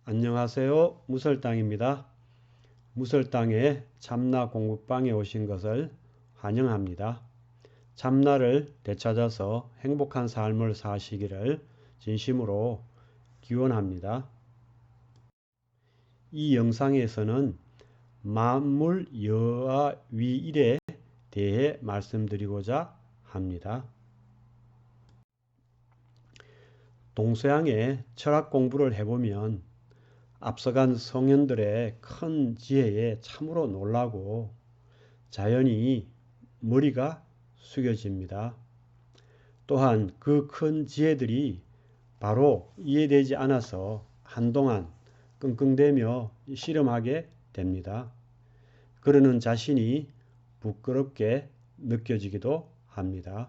안녕하세요. 무설당입니다. 무설당의 참나 공부방에 오신 것을 환영합니다. 참나를 되찾아서 행복한 삶을 사시기를 진심으로 기원합니다. 이 영상에서는 만물 여와 위일에 대해 말씀드리고자 합니다. 동서양의 철학 공부를 해보면 앞서간 성현들의 큰 지혜에 참으로 놀라고 자연히 머리가 숙여집니다. 또한 그 큰 지혜들이 바로 이해되지 않아서 한동안 끙끙대며 씨름하게 됩니다. 그러는 자신이 부끄럽게 느껴지기도 합니다.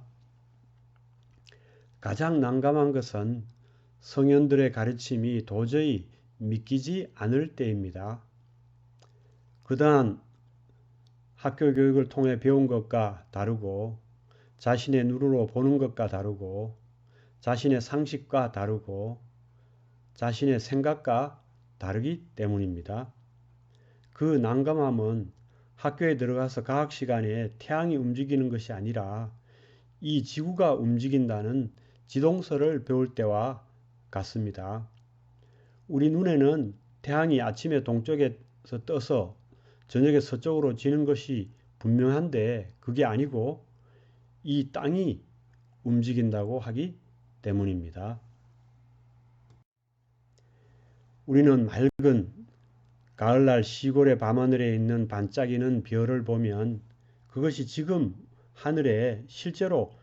가장 난감한 것은 성현들의 가르침이 도저히 믿기지 않을 때입니다. 그동안 학교 교육을 통해 배운 것과 다르고 자신의 눈으로 보는 것과 다르고 자신의 상식과 다르고 자신의 생각과 다르기 때문입니다. 그 난감함은 학교에 들어가서 과학 시간에 태양이 움직이는 것이 아니라 이 지구가 움직인다는 지동설을 배울 때와 같습니다. 우리 눈에는 태양이 아침에 동쪽에서 떠서 저녁에 서쪽으로 지는 것이 분명한데 그게 아니고 이 땅이 움직인다고 하기 때문입니다. 우리는 맑은 가을날 시골의 밤하늘에 있는 반짝이는 별을 보면 그것이 지금 하늘에 실제로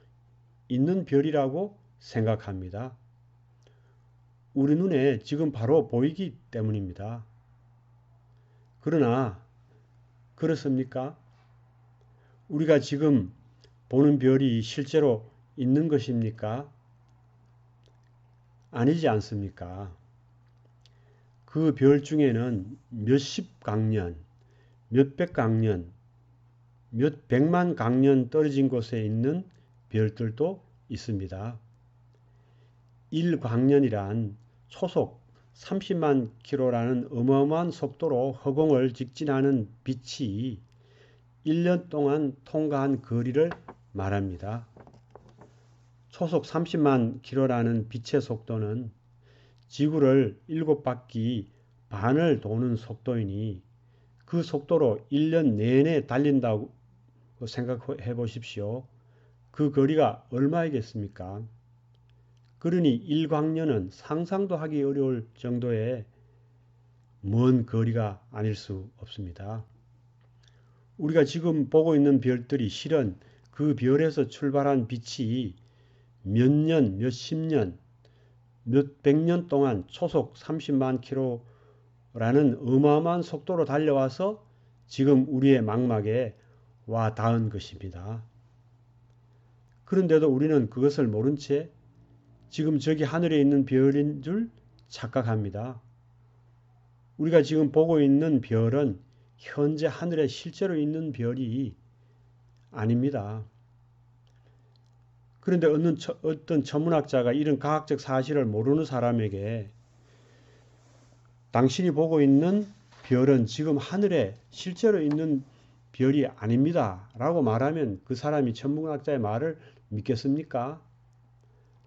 있는 별이라고 생각합니다. 우리 눈에 지금 바로 보이기 때문입니다. 그러나 그렇습니까? 우리가 지금 보는 별이 실제로 있는 것입니까? 아니지 않습니까? 그 별 중에는 몇십 강년, 몇백 강년, 몇 백만 강년 떨어진 곳에 있는 별들도 있습니다. 1광년이란 초속 30만 킬로라는 어마어마한 속도로 허공을 직진하는 빛이 1년 동안 통과한 거리를 말합니다. 초속 30만 킬로라는 빛의 속도는 지구를 7바퀴 반을 도는 속도이니 그 속도로 1년 내내 달린다고 생각해 보십시오. 그 거리가 얼마이겠습니까? 그러니 1광년은 상상도 하기 어려울 정도의 먼 거리가 아닐 수 없습니다. 우리가 지금 보고 있는 별들이 실은 그 별에서 출발한 빛이 몇 년, 몇십 년, 몇 백 년 동안 초속 30만 킬로라는 어마어마한 속도로 달려와서 지금 우리의 망막에 와 닿은 것입니다. 그런데도 우리는 그것을 모른 채 지금 저기 하늘에 있는 별인 줄 착각합니다. 우리가 지금 보고 있는 별은 현재 하늘에 실제로 있는 별이 아닙니다. 그런데 어떤 천문학자가 이런 과학적 사실을 모르는 사람에게 당신이 보고 있는 별은 지금 하늘에 실제로 있는 별이 아닙니다. 라고 말하면 그 사람이 천문학자의 말을 믿겠습니까?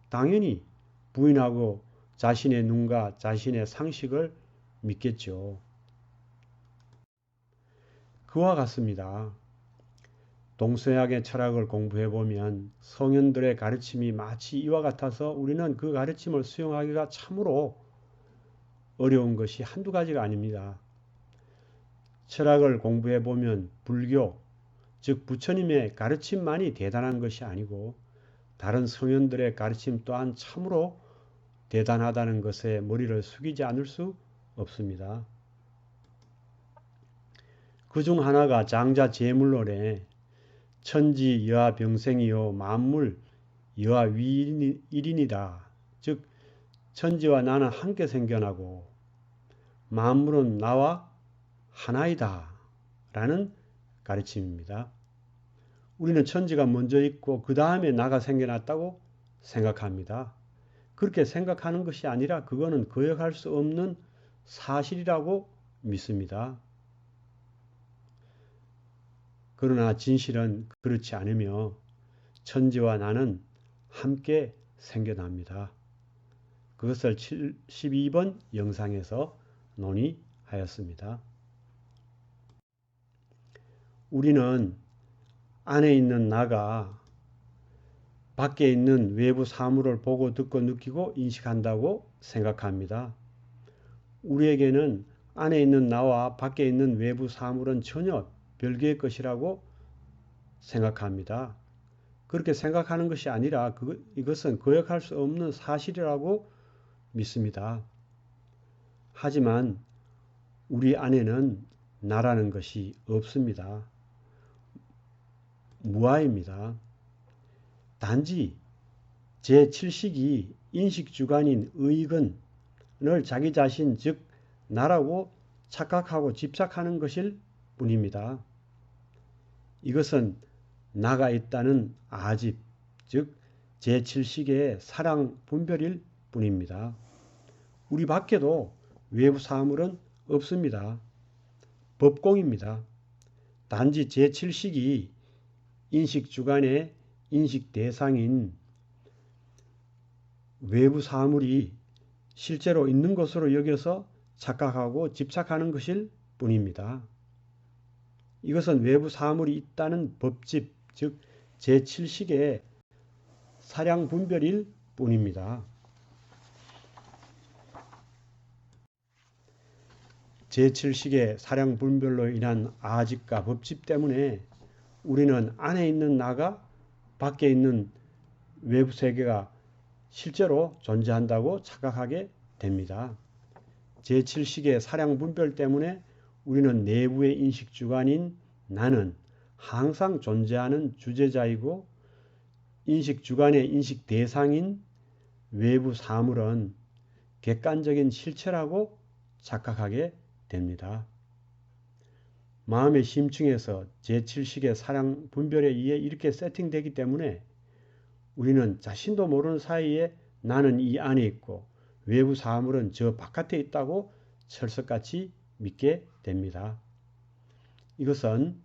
당연히 부인하고 자신의 눈과 자신의 상식을 믿겠죠. 그와 같습니다. 동서양의 철학을 공부해보면 성현들의 가르침이 마치 이와 같아서 우리는 그 가르침을 수용하기가 참으로 어려운 것이 한두 가지가 아닙니다. 철학을 공부해보면 불교, 즉 부처님의 가르침만이 대단한 것이 아니고 다른 성현들의 가르침 또한 참으로 대단하다는 것에 머리를 숙이지 않을 수 없습니다. 그중 하나가 장자제물론에 천지 여하 병생이요 만물 여하 위일이니라. 즉 천지와 나는 함께 생겨나고 만물은 나와 하나이다 라는 가르침입니다. 우리는 천지가 먼저 있고 그 다음에 나가 생겨났다고 생각합니다. 그렇게 생각하는 것이 아니라 그거는 거역할 수 없는 사실이라고 믿습니다. 그러나 진실은 그렇지 않으며 천지와 나는 함께 생겨납니다. 그것을 72번 영상에서 논의하였습니다. 우리는 안에 있는 나가 밖에 있는 외부 사물을 보고 듣고 느끼고 인식한다고 생각합니다. 우리에게는 안에 있는 나와 밖에 있는 외부 사물은 전혀 별개의 것이라고 생각합니다. 그렇게 생각하는 것이 아니라 이것은 거역할 수 없는 사실이라고 믿습니다. 하지만 우리 안에는 나라는 것이 없습니다. 무아입니다. 단지 제7식이 인식주관인 의견을 자기 자신 즉 나라고 착각하고 집착하는 것일 뿐입니다. 이것은 나가 있다는 아집 즉 제7식의 사랑 분별일 뿐입니다. 우리 밖에도 외부 사물은 없습니다. 법공입니다. 단지 제7식이 인식주관의 인식 대상인 외부 사물이 실제로 있는 것으로 여겨서 착각하고 집착하는 것일 뿐입니다. 이것은 외부 사물이 있다는 법집, 즉 제7식의 사량 분별일 뿐입니다. 제7식의 사량 분별로 인한 아집과 법집 때문에 우리는 안에 있는 나가 밖에 있는 외부 세계가 실제로 존재한다고 착각하게 됩니다. 제7식의 사량 분별 때문에 우리는 내부의 인식 주관인 나는 항상 존재하는 주제자이고 인식 주관의 인식 대상인 외부 사물은 객관적인 실체라고 착각하게 됩니다. 마음의 심층에서 제7식의 사량 분별에 의해 이렇게 세팅되기 때문에 우리는 자신도 모르는 사이에 나는 이 안에 있고 외부 사물은 저 바깥에 있다고 철석같이 믿게 됩니다. 이것은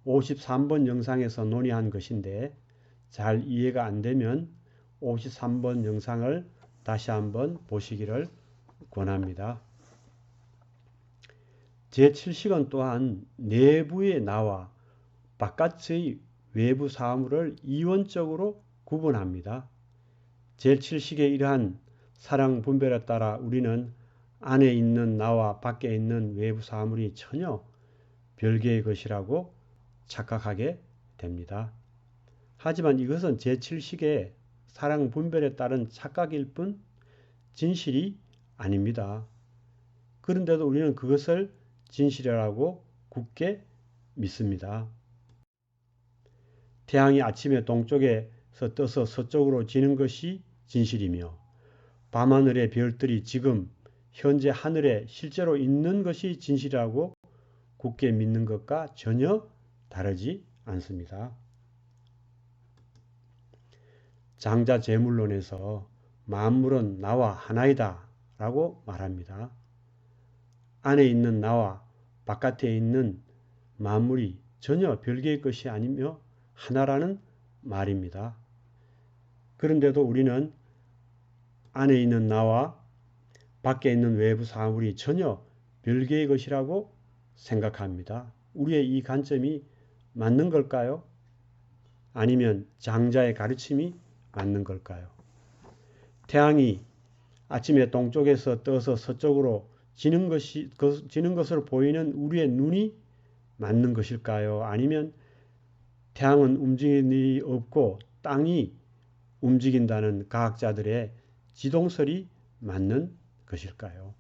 53번 영상에서 논의한 것인데 잘 이해가 안 되면 53번 영상을 다시 한번 보시기를 권합니다. 제7식은 또한 내부의 나와 바깥의 외부 사물을 이원적으로 구분합니다. 제7식의 이러한 사랑 분별에 따라 우리는 안에 있는 나와 밖에 있는 외부 사물이 전혀 별개의 것이라고 착각하게 됩니다. 하지만 이것은 제7식의 사랑 분별에 따른 착각일 뿐 진실이 아닙니다. 그런데도 우리는 그것을 진실이라고 굳게 믿습니다. 태양이 아침에 동쪽에서 떠서 서쪽으로 지는 것이 진실이며 밤하늘의 별들이 지금 현재 하늘에 실제로 있는 것이 진실이라고 굳게 믿는 것과 전혀 다르지 않습니다. 장자재물론에서 만물은 나와 하나이다 라고 말합니다. 안에 있는 나와 바깥에 있는 만물이 전혀 별개의 것이 아니며 하나라는 말입니다. 그런데도 우리는 안에 있는 나와 밖에 있는 외부 사물이 전혀 별개의 것이라고 생각합니다. 우리의 이 관점이 맞는 걸까요? 아니면 장자의 가르침이 맞는 걸까요? 태양이 아침에 동쪽에서 떠서 서쪽으로 지는 것으로 보이는 우리의 눈이 맞는 것일까요? 아니면 태양은 움직이는 일이 없고 땅이 움직인다는 과학자들의 지동설이 맞는 것일까요?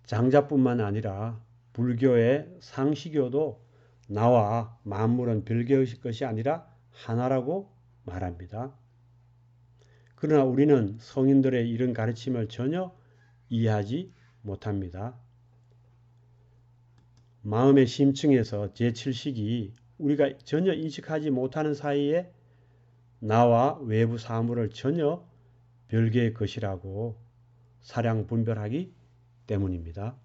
장자뿐만 아니라 불교의 상시교도 나와 만물은 별개의 것이 아니라 하나라고 말합니다. 그러나 우리는 성인들의 이런 가르침을 전혀 이해하지 못합니다. 마음의 심층에서 제7식이 우리가 전혀 인식하지 못하는 사이에 나와 외부 사물을 전혀 별개의 것이라고 사량 분별하기 때문입니다.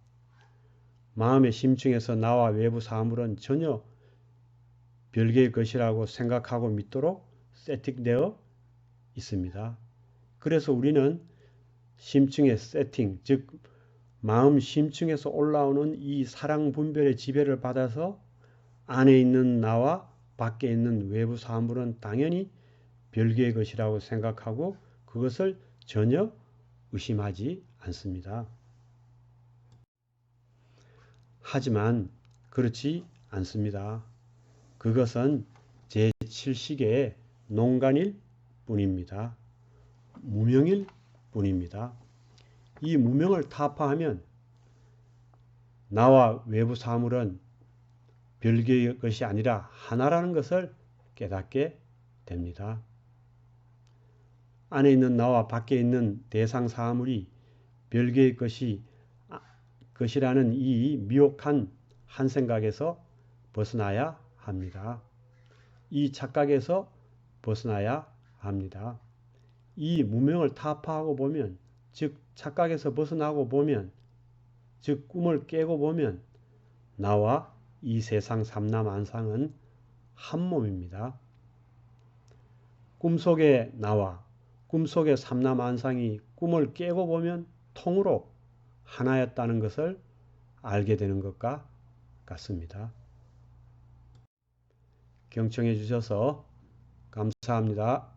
마음의 심층에서 나와 외부 사물은 전혀 별개의 것이라고 생각하고 믿도록 세팅되어 있습니다. 그래서 우리는 심층의 세팅, 즉 마음 심층에서 올라오는 이 사랑 분별의 지배를 받아서 안에 있는 나와 밖에 있는 외부 사물은 당연히 별개의 것이라고 생각하고 그것을 전혀 의심하지 않습니다. 하지만 그렇지 않습니다. 그것은 제7시계의 농간일 뿐입니다. 무명일 뿐입니다. 이 무명을 타파하면 나와 외부 사물은 별개의 것이 아니라 하나라는 것을 깨닫게 됩니다. 안에 있는 나와 밖에 있는 대상 사물이 별개의 것이라는 이 미혹한 한 생각에서 벗어나야 합니다. 이 착각에서 벗어나야 합니다. 이 무명을 타파하고 보면, 즉 착각에서 벗어나고 보면, 즉 꿈을 깨고 보면 나와 이 세상 삼라만상은 한 몸입니다. 꿈속의 나와 꿈속의 삼라만상이 꿈을 깨고 보면 통으로 하나였다는 것을 알게 되는 것과 같습니다. 경청해 주셔서 감사합니다.